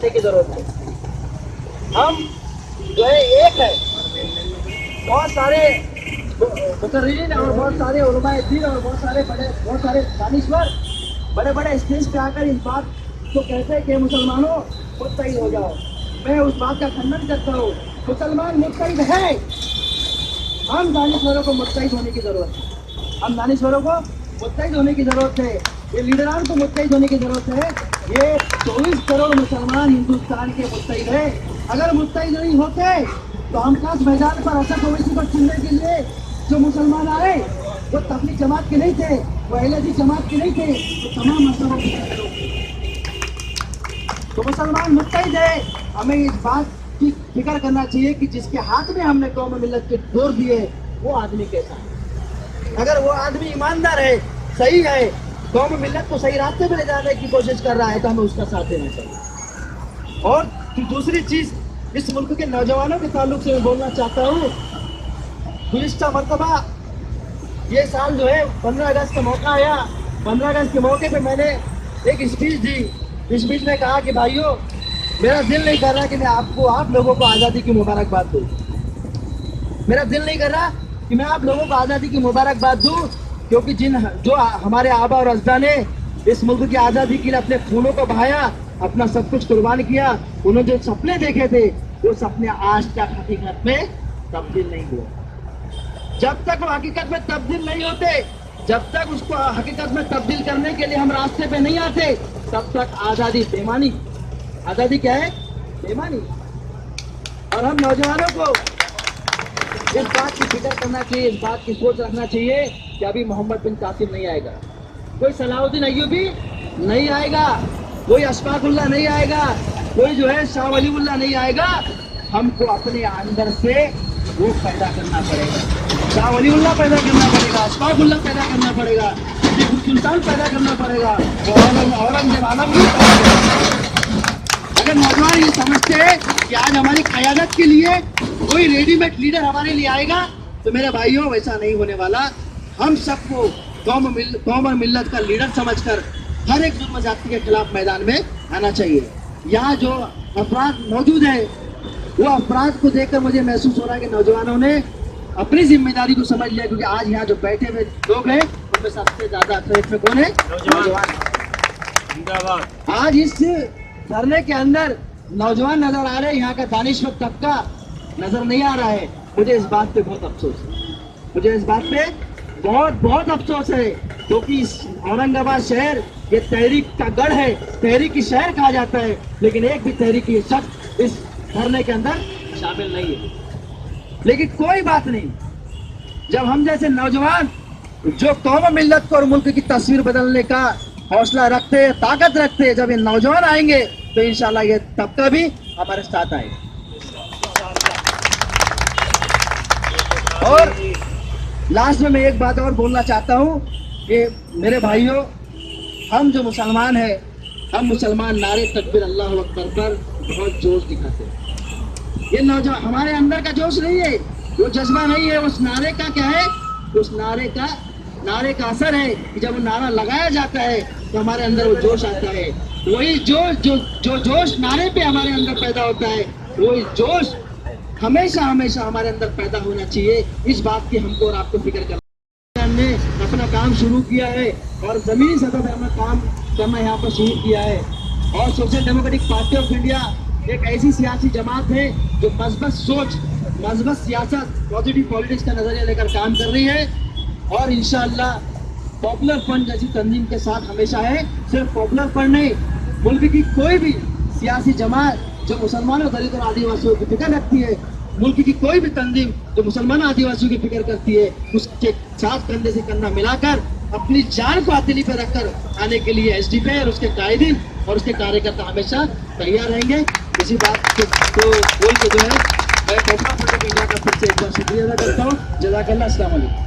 समझने की जरूरत है। हम जो है एक है, बहुत सारे मुकर्रिरीन और बहुत सारे उलमाए दीन और बहुत सारे दानिश्वर बड़े बड़े स्टेज पे आकर इस बात को कहते हैं कि मुसलमानों मुत्तहिद हो जाओ। मैं उस बात का खंडन करता हूँ। मुसलमान मुत्तहिद है, हम दानिश्वरों को मुत्तहिद होने की जरूरत है। हम दानिश्वरों को मुत्तहिद होने की जरूरत है, ये लीडरान को मुत्तहिद होने की जरूरत है। ये 24 करोड़ मुसलमान हिंदुस्तान के मुत्तहिद है। अगर मुत्तहिद नहीं होते तो हम खास मैदान पर असद ओवैसी को चुनने के लिए जो मुसलमान आए वो तबलीग जमात के नहीं थे, वो अहले हदीस जमात के नहीं थे, वो तमाम मजहबों के लोग। तो मुसलमान मुत्तहिद है। हमें इस बात की फिक्र करना चाहिए कि जिसके हाथ में हमने कौम मिल्लत के डोर दिए वो आदमी कैसा है। अगर वो आदमी ईमानदार है, सही है, कौम मिल्लत को सही रास्ते पे ले जाने की कोशिश कर रहा है तो हमें उसका साथ देना चाहिए। और दूसरी चीज, इस मुल्क के नौजवानों के ताल्लुक से मैं बोलना चाहता हूँ। गुज़िश्ता मरतबा ये साल जो है 15 अगस्त का मौका आया, 15 अगस्त के मौके पे मैंने एक स्पीच दी। स्पीच में कहा कि भाइयों, मेरा दिल नहीं कर रहा कि मैं आप लोगों को आज़ादी की मुबारकबाद दूँ। मेरा दिल नहीं कर रहा कि मैं आप लोगों को आज़ादी की मुबारकबाद दूँ, क्योंकि जो हमारे आबा और अजदा ने इस मुल्क की आज़ादी के लिए अपने खूनों को बहाया, अपना सब कुछ कुर्बान किया, उन्होंने जो सपने देखे थे वो सपने आज तक हकीकत में तब्दील नहीं हुए। जब तक वो हकीकत में तब्दील नहीं होते, जब तक उसको हकीकत में तब्दील करने के लिए हम रास्ते पे नहीं आते, तब तक आज़ादी बेमानी। आज़ादी क्या है? बेमानी। और हम नौजवानों को इस बात की फिक्र करना चाहिए, इस बात की सोच रखना चाहिए कि अभी मोहम्मद बिन कासिम नहीं आएगा, कोई सलाहुद्दीन अय्यूबी नहीं आएगा, कोई अशफाकुल्लाह नहीं आएगा, कोई जो है शाह वलीउल्लाह नहीं आएगा। हमको अपने अंदर से वो पैदा करना पड़ेगा, शाह वलीउल्लाह पैदा करना पड़ेगा, अशफाकुल्लाह पैदा करना पड़ेगा, टीपू सुल्तान पैदा करना पड़ेगा, औरंगजेब आलम भी पैदा करना। अगर नौजवान ये समझते हैं कि आज हमारी क़यादत के लिए कोई रेडीमेड लीडर हमारे लिए आएगा, तो मेरे भाइयों वैसा नहीं होने वाला। हम सबको कौम और मिल्लत का लीडर समझकर हर एक जुल्म ज़्यादती के खिलाफ मैदान में आना चाहिए। यहाँ जो अफराद मौजूद हैं वो अफराद को देखकर मुझे महसूस हो रहा है कि नौजवानों ने अपनी जिम्मेदारी को समझ लिया, क्योंकि आज यहाँ जो बैठे हुए लोग हैं उनमें सबसे ज्यादा अथलीट में कौन है? नौजवान। आज इस धरने के अंदर नौजवान नजर आ रहे हैं, यहाँ का दानिश्वर तबका नजर नहीं आ रहा है। मुझे इस बात पे बहुत अफसोस है, मुझे इस बात पे बहुत अफसोस है, क्योंकि औरंगाबाद शहर ये तहरीक का गढ़ है, तहरीक की शहर कहा जाता है, लेकिन एक भी तहरीकी शख्स इस धरने के अंदर शामिल नहीं है। लेकिन कोई बात नहीं, जब हम जैसे नौजवान जो कौम मिल्लत को और मुल्क की तस्वीर बदलने का हौसला रखते हैं, ताकत रखते हैं, जब ये नौजवान आएंगे तो इंशाल्लाह ये तबका भी हमारे साथ आएगा। और लास्ट में मैं एक बात और बोलना चाहता हूँ कि मेरे भाइयों, हम जो मुसलमान हैं, हम मुसलमान नारे तकबीर अल्लाह अकबर पर बहुत जोश दिखाते हैं। ये नौजवान हमारे अंदर का जोश नहीं है, वो जज्बा नहीं है। उस नारे का क्या है? उस नारे का असर है कि जब वो नारा लगाया जाता है तो हमारे अंदर वो जोश आता है। वही जो जोश नारे पे हमारे अंदर पैदा होता है, वही जोश हमेशा हमारे अंदर पैदा होना चाहिए। इस बात की हमको और आपको फिक्र करना। हमने अपना काम शुरू किया है और जमीनी सतह पर अपना काम करना यहाँ पर शुरू किया है। और social democratic party of India एक ऐसी सियासी जमात है जो मजबूत सोच, मजबूत सियासत, पॉजिटिव पॉलिटिक्स का नजरिया लेकर काम कर रही है। और इंशाअल्लाह पॉपुलर फ्रंट जैसी तंजीम के साथ हमेशा है। सिर्फ पॉपुलर फ्रंट नहीं, मुल्क की कोई भी सियासी जमात जो मुसलमानों, दलित और आदिवासियों की फिक्र रखती है, मुल्क की कोई भी तंजीम जो मुसलमान आदिवासियों की फिक्र करती है, उसके साथ कंधे से कंधा मिलाकर अपनी जान को हथेली पर रखकर आने के लिए एसडीपी और उसके कायदीन और उसके कार्यकर्ता हमेशा तैयार रहेंगे। इसी बात को बोल के जो है मैं पॉपुलर फ्रंट ऑफ इंडिया का फिर से एक बार शुक्रिया अदा करता हूँ। जज़ाकल्लाह, अस्सलाम वालेकुम।